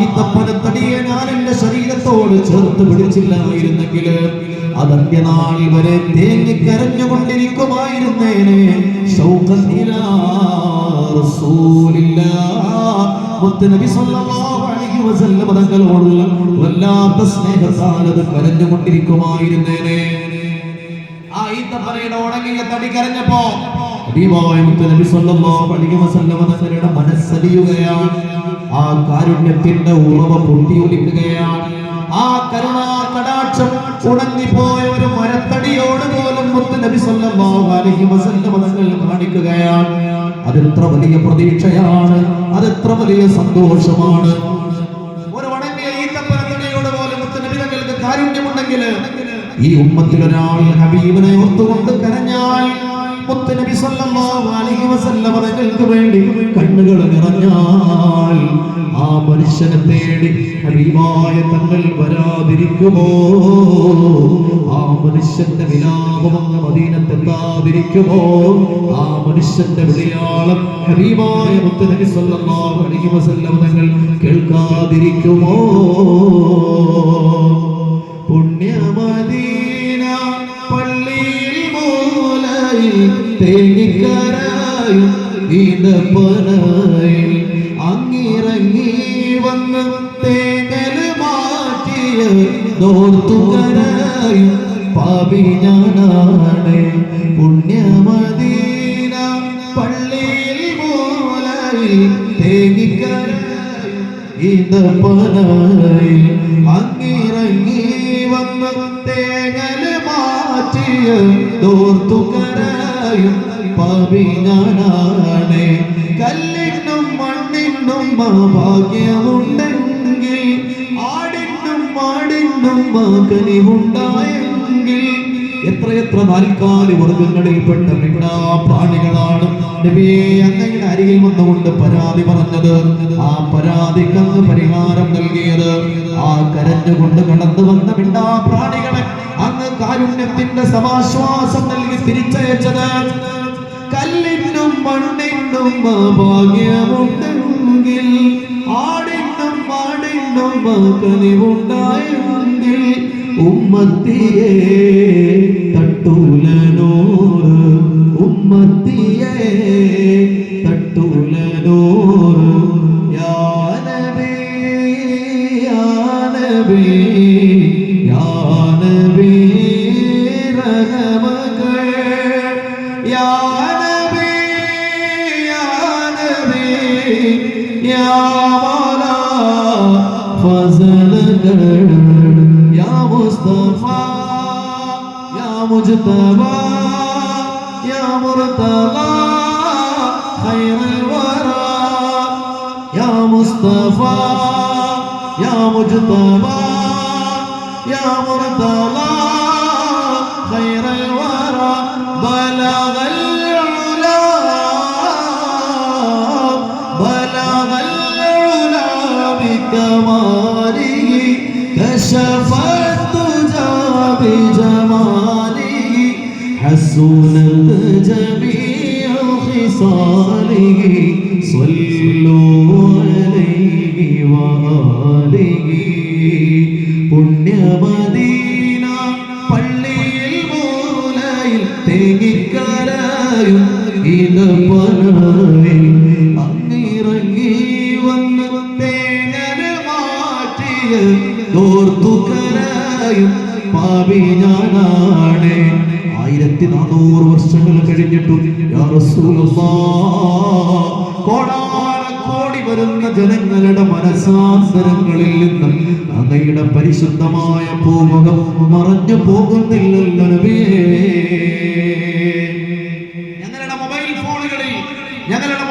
ഈത്തപ്പനത്തടിയെ ഞാൻ എന്റെ ശരീരത്തോട് ചേർത്ത് പിടിച്ചില്ലായിരുന്നെങ്കിൽ അതന്ത്യനാൾ വരെ തേങ്ങി കരഞ്ഞുകൊണ്ടിരിക്കുമായിരുന്നേനെ. ശൗഖൻ ഇലാ റസൂലില്ലാഹ്, മുത്തുനബി സല്ലല്ലാഹു അലൈഹി വസല്ലം തങ്ങളോടുള്ള വല്ലാത്ത സ്നേഹത്താൽ അത് കരഞ്ഞുകൊണ്ടിരിക്കുമായിരുന്നേനെ. ആ ഈത്തപ്പനയുടെ ഉണങ്ങിയ തടി കരഞ്ഞപ്പോ ഹബീബായ മുത്തുനബി സല്ലല്ലാഹു അലൈഹി വസല്ലം തങ്ങളുടെ മനസ്സലിയുകയാണ്. ആ കാരുണ്യത്തിന്റെ ഉറവ പൊട്ടിയൊലിക്കുകയാണ്. ആ കരുണാ കടാക്ഷം ഉണങ്ങിപ്പോയ ഒരു മരത്തടിയോട് പോലും മുത്തുനബി സല്ലല്ലാഹു അലൈഹി വസല്ലം തങ്ങൾ കാണിക്കുകയാണ്. അതെത്ര വലിയ പ്രതീക്ഷയാണ്, അതെത്ര വലിയ സന്തോഷമാണ്. ഒരു ഉണങ്ങിയ ഈത്തപ്പനത്തടിയോട് പോലും മുത്തുനബി തങ്ങൾക്ക് കാരുണ്യമുണ്ടെങ്കിൽ ഈ ഉമ്മത്തിൽ ഒരാൾ ഹബീബിനെ ഓർത്തുകൊണ്ട് കരഞ്ഞാൽ, മുത്തുനബി സല്ലല്ലാഹു അലൈഹി വസല്ലം തങ്ങൾക്ക് വേണ്ടി കണ്ണുകൾ നിറഞ്ഞാൽ, ആ മനുഷ്യനെ തേടി ഹബീബായ തങ്ങൾ വരാതിരിക്കുമോ? ആ മനുഷ്യന്റെ വിലാപം മദീനത്തെത്താതിരിക്കുമോ? ആ മനുഷ്യന്റെ വിളിയാളം ഹബീബായ മുത്തുനബി സല്ലല്ലാഹു അലൈഹി വസല്ലം തങ്ങൾ കേൾക്കാതിരിക്കുമോ? പുണ്യമദീന പള്ളിയിൽ മൂലയിൽ തേങ്ങിക്കരയും ഈന്തപ്പനയിൽ അങ്ങിറങ്ങി വന്ന് തേങ്ങൽ മാറ്റിയ ദോർത്തുകരയും പാപി ഞാനാണ്. പുണ്യമദീന പള്ളിയിൽ മൂലയിൽ തേങ്ങിക്കരയും ഈന്തപ്പനയിൽ അങ്ങിറങ്ങി വന്ന് തേങ്ങൽ മാറ്റിയ ദോർത്തുകരയും പാപി ഞാനാണ്. കല്ലിനും മണ്ണിനും ഭാഗ്യമുണ്ടെങ്കിൽ, ആടിനും മാടിനും കനിവുണ്ടായെങ്കിൽ, എത്രയെത്ര നാൽക്കാലി വർഗങ്ങളിൽപ്പെട്ട മിണ്ടാ പ്രാണികളാണ് നബിയെ അങ്ങയുടെ അരികിൽ വന്നുകൊണ്ട് പരാതി പറഞ്ഞത്. ആ പരാതിക്കങ്ങ് പരിഹാരം നൽകിയത്. ആ കരഞ്ഞുകൊണ്ട് കടന്നു വന്ന മിണ്ടാ പ്രാണികളെ അങ്ങ് കാരുണ്യത്തിന്റെ സമാശ്വാസം നൽകി തിരിച്ചയച്ചത്. കല്ലിനും മണ്ണിനും ഭാഗ്യമുണ്ടെങ്കിൽ, ആടിനും മാടിനും കനിവുണ്ടായെങ്കിൽ, ഉമ്മത്തിയെ തട്ടൂല നൂറ്, ഉമ്മത്തിയെ തട്ടൂല നൂറ്. യാ നബി യാ നബി യാ നബി റഹമകൾ, യാ നബി യാ നബി യാ മൗലാ ഫസലകൾ, യാ മുസ്തഫ യാ മുജ്തബാ യാ മുർതളാ ഖൈറുൽ വറാ, യാ മുസ്തഫ യാ മുജ്തബാ യാ മുർതളാ ഖൈറുൽ വറാ. ബലഗൽ ഉലാ ബലഗൽ ഉലാ ബികമാലിഹി, കശഫത് തുജാ ബിജമാലിഹി, ഹസുനത് ജമീഉ ഖിസാലിഹി. സ്വല്ലൂ അലൈഹി വആലിഹി. പുണ്യമദീന പള്ളിയിൽ മൂലയിൽ തേങ്ങിക്കരയും ഈന്തപ്പനയിൽ അങ്ങിറങ്ങി വന്ന് തേങ്ങൽ മാറ്റിയ ദോർത്തുകരയും പാപി ഞാനാണ്. 1400 വർഷങ്ങൾ കഴിഞ്ഞിട്ടും യാ റസൂലുള്ളാഹ്, കോടാനക്കോടി വരുന്ന ജനങ്ങളുടെ മനസാന്തരങ്ങളിൽ നിന്ന് അങ്ങയുടെ പരിശുദ്ധമായ പൂമുഖം മറഞ്ഞു പോകുന്നില്ലല്ലോ നബിയേ. ഞങ്ങളുടെ മൊബൈൽ ഫോണുകളിൽ ഞങ്ങളുടെ